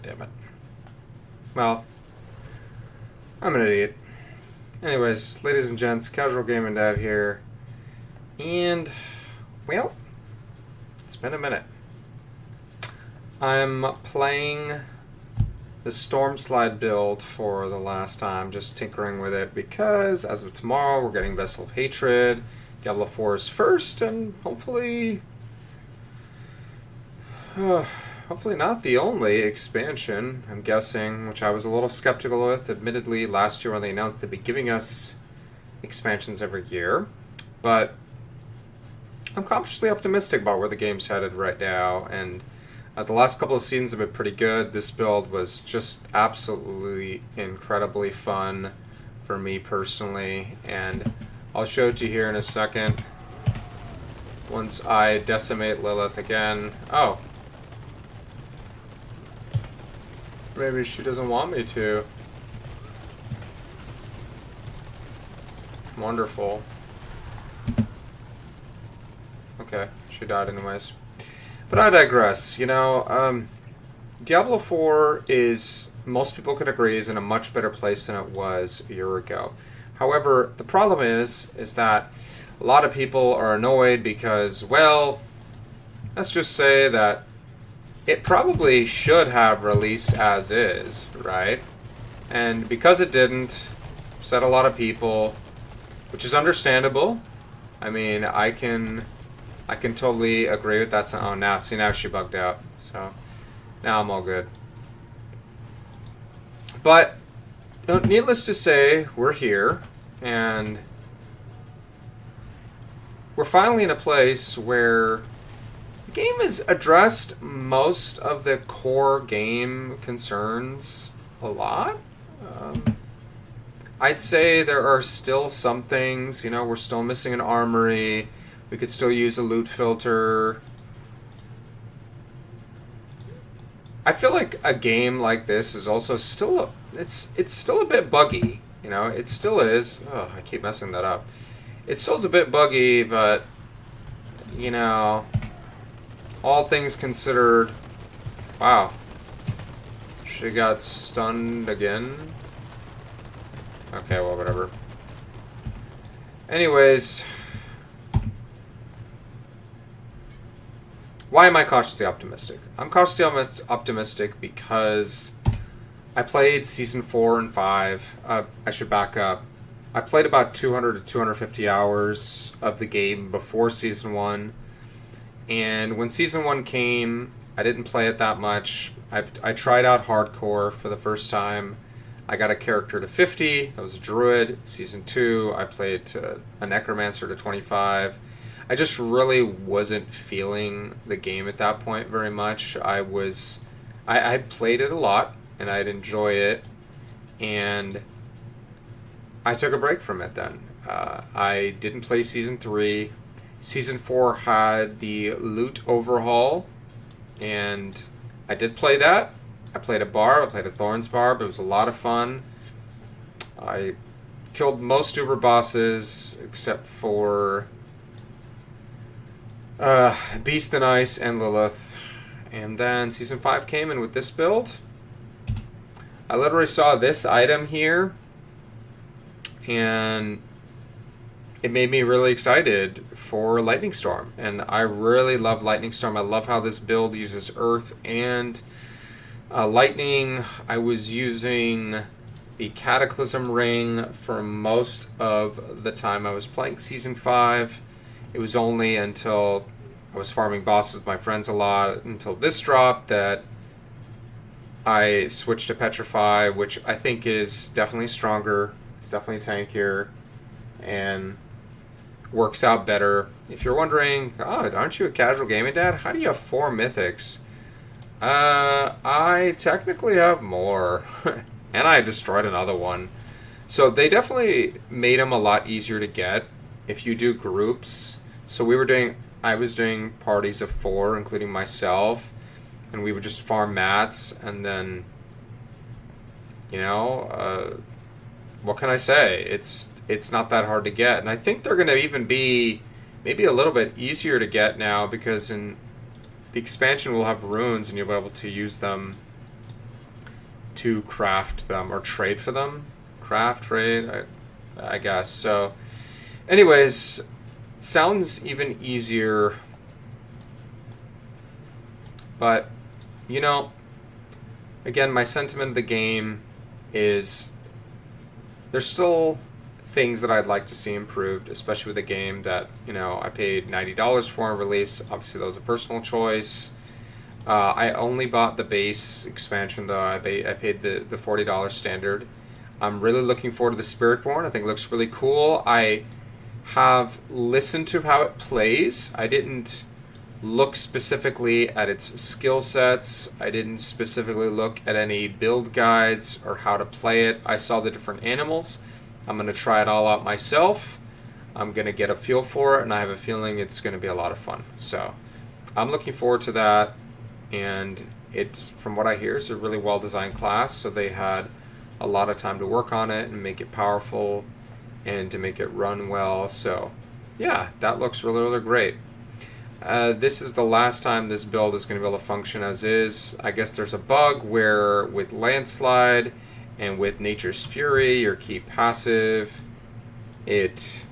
damn it. Well, I'm an idiot. Anyways, ladies and gents, Casual Gaming Dad here. And, well, it's been a minute. I'm playing the Storm Slide build for the last time, just tinkering with it because as of tomorrow we're getting Vessel of Hatred. Diablo 4 is first, and hopefully not the only expansion, I'm guessing, which I was a little skeptical with, admittedly, last year when they announced they'd be giving us expansions every year. But I'm cautiously optimistic about where the game's headed right now, and the last couple of seasons have been pretty good. This build was just absolutely incredibly fun for me personally, and I'll show it to you here in a second. Once I decimate Lilith again. Oh. Maybe she doesn't want me to. Wonderful. Okay, she died anyways. But I digress. You know, Diablo 4 is, most people could agree, is in a much better place than it was a year ago. However, the problem is that a lot of people are annoyed because, well, let's just say that it probably should have released as is, right? And because it didn't, upset a lot of people, which is understandable. I mean, I can totally agree with that. Oh, now she bugged out. So now I'm all good. But needless to say, we're here, and we're finally in a place where the game has addressed most of the core game concerns a lot. I'd say there are still some things, you know, we're still missing an armory. We could still use a loot filter. I feel like a game like this is also still it's still a bit buggy, you know. It still is. Oh, I keep messing that up. It still is a bit buggy, but you know, all things considered, wow. She got stunned again. Okay, well, whatever. Anyways, why am I cautiously optimistic? I'm cautiously optimistic because I played Season 4 and 5. I should back up. I played about 200 to 250 hours of the game before Season 1. And when Season 1 came, I didn't play it that much. I tried out Hardcore for the first time. I got a character to 50. That was a Druid. Season 2, I played a Necromancer to 25. I just really wasn't feeling the game at that point very much. I played it a lot, and I'd enjoy it, and I took a break from it then. I didn't play Season 3. Season 4 had the loot overhaul, and I did play that. I played a barb, I played a Thorns barb, it was a lot of fun. I killed most Uber bosses, except for Beast and Ice and Lilith. And then Season 5 came, and with this build, I literally saw this item here, and it made me really excited for Lightning Storm. And I really love Lightning Storm. I love how this build uses Earth and Lightning. I was using the Cataclysm Ring for most of the time I was playing Season 5. It was only until I was farming bosses with my friends a lot, until this dropped, that I switched to Petrify, which I think is definitely stronger. It's definitely tankier and works out better. If you're wondering, oh, aren't you a casual gaming dad? How do you have 4 mythics? I technically have more. And I destroyed another one. So they definitely made them a lot easier to get if you do groups. So I was doing parties of 4, including myself, and we would just farm mats, and then, you know, what can I say? It's not that hard to get, and I think they're going to even be maybe a little bit easier to get now, because in the expansion we'll have runes, and you'll be able to use them to craft them or trade for them. Craft, trade, I guess. So, anyways, sounds even easier. But, you know, again, my sentiment of the game is there's still things that I'd like to see improved, especially with a game that, you know, I paid $90 for on release. Obviously, that was a personal choice. I only bought the base expansion, though. I paid the $40 standard. I'm really looking forward to the Spiritborn. I think it looks really cool. I have listened to how it plays. I didn't look specifically at its skill sets. I didn't specifically look at any build guides or how to play it. I saw the different animals. I'm going to try it all out myself. I'm going to get a feel for it, and I have a feeling it's going to be a lot of fun. So I'm looking forward to that. And it's, from what I hear, is a really well-designed class, so they had a lot of time to work on it and make it powerful and to make it run well. So yeah, that looks really, really great. This is the last time this build is going to be able to function as is. I guess there's a bug where with Landslide and with Nature's Fury, your key passive, it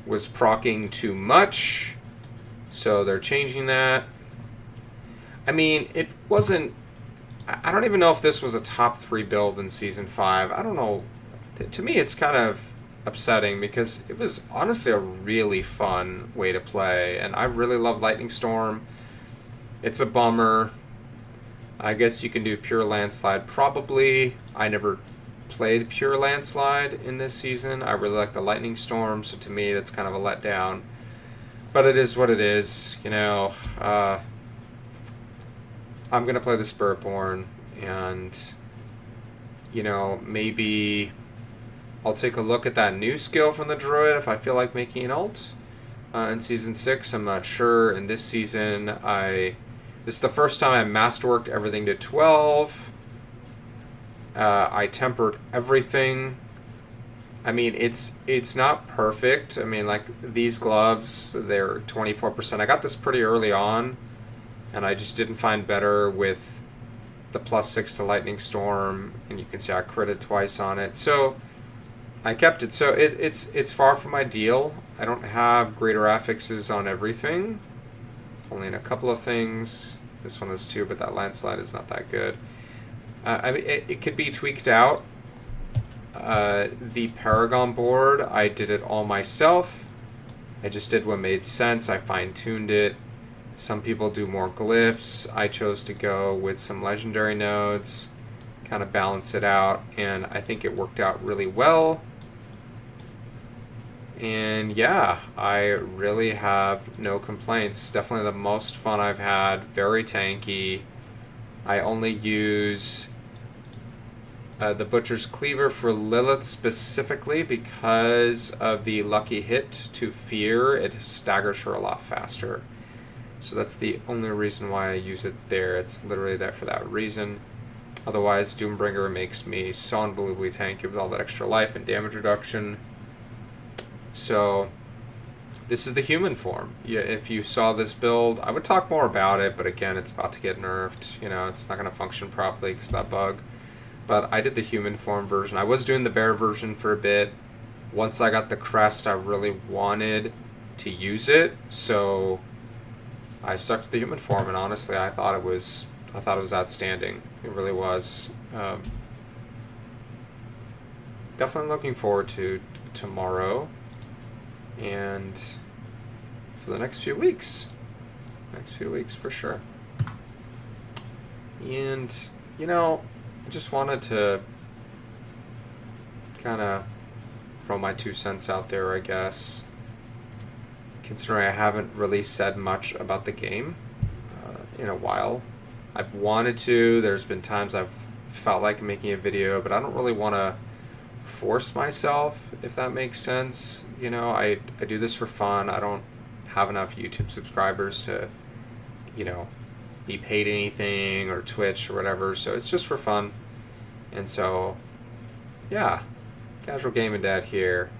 was proccing too much, so they're changing that. I mean, it wasn't... I don't even know if this was a top 3 build in Season 5. I don't know. To me, it's kind of upsetting because it was honestly a really fun way to play, and I really love Lightning Storm. It's a bummer. I guess you can do Pure Landslide probably. I never played Pure Landslide in this season. I really like the Lightning Storm, so to me that's kind of a letdown. But it is what it is, you know. I'm going to play the Spiritborn, and, you know, maybe I'll take a look at that new skill from the Druid if I feel like making an ult in Season 6. I'm not sure. In this season, this is the first time I masterworked everything to 12. I tempered everything. I mean, it's not perfect. I mean, like, these gloves, they're 24%. I got this pretty early on, and I just didn't find better with the +6 to Lightning Storm, and you can see I critted twice on it. So I kept it. So it's far from ideal. I don't have greater affixes on everything, only in a couple of things. This one is 2, but that Landslide is not that good. I mean, it could be tweaked out. The Paragon board, I did it all myself. I just did what made sense. I fine-tuned it. Some people do more glyphs. I chose to go with some legendary nodes, kind of balance it out, and I think it worked out really well. And yeah, I really have no complaints. Definitely the most fun I've had. Very tanky. I only use the Butcher's Cleaver for Lilith specifically because of the lucky hit to Fear. It staggers her a lot faster. So that's the only reason why I use it there. It's literally there for that reason. Otherwise, Doombringer makes me so unbelievably tanky with all that extra life and damage reduction. So this is the human form. Yeah, if you saw this build, I would talk more about it, but again, it's about to get nerfed. You know, it's not going to function properly because of that bug. But I did the human form version. I was doing the bear version for a bit. Once I got the crest, I really wanted to use it, so I stuck to the human form, and honestly, I thought it was outstanding. It really was. Definitely looking forward to tomorrow and for the next few weeks. Next few weeks for sure. And, you know, I just wanted to kind of throw my 2 cents out there, I guess. Considering I haven't really said much about the game in a while. I've wanted to. There's been times I've felt like making a video, but I don't really want to force myself, if that makes sense. You know, I do this for fun. I don't have enough YouTube subscribers to, you know, be paid anything or Twitch or whatever, so it's just for fun. And so, yeah, Casual Gaming Dad here.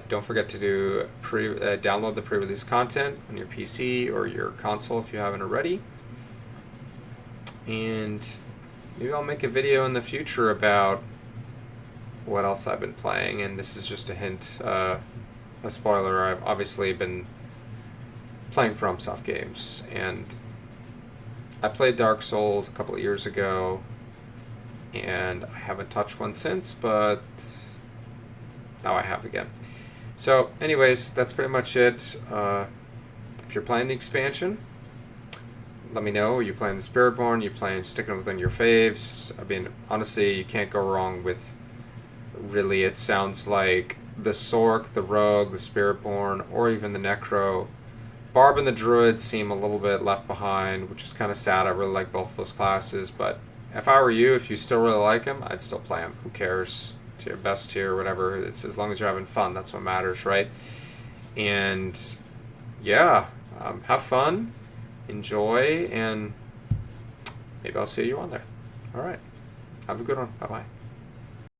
Don't forget to download the pre-release content on your PC or your console if you haven't already. And maybe I'll make a video in the future about what else I've been playing. And this is just a hint, a spoiler. I've obviously been playing FromSoft games, and I played Dark Souls a couple of years ago, and I haven't touched one since, but now I have again. So, anyways, that's pretty much it. If you're playing the expansion, let me know. Are you playing the Spiritborn? Are you playing sticking within your faves? I mean, honestly, you can't go wrong with, really, it sounds like the Sork, the Rogue, the Spiritborn, or even the Necro. Barb and the Druid seem a little bit left behind, which is kind of sad. I really like both of those classes, but if I were you, if you still really like them, I'd still play them. Who cares? Tier, best tier, whatever. It's as long as you're having fun. That's what matters, right? And yeah, have fun, enjoy, and maybe I'll see you on there. All right. Have a good one. Bye-bye.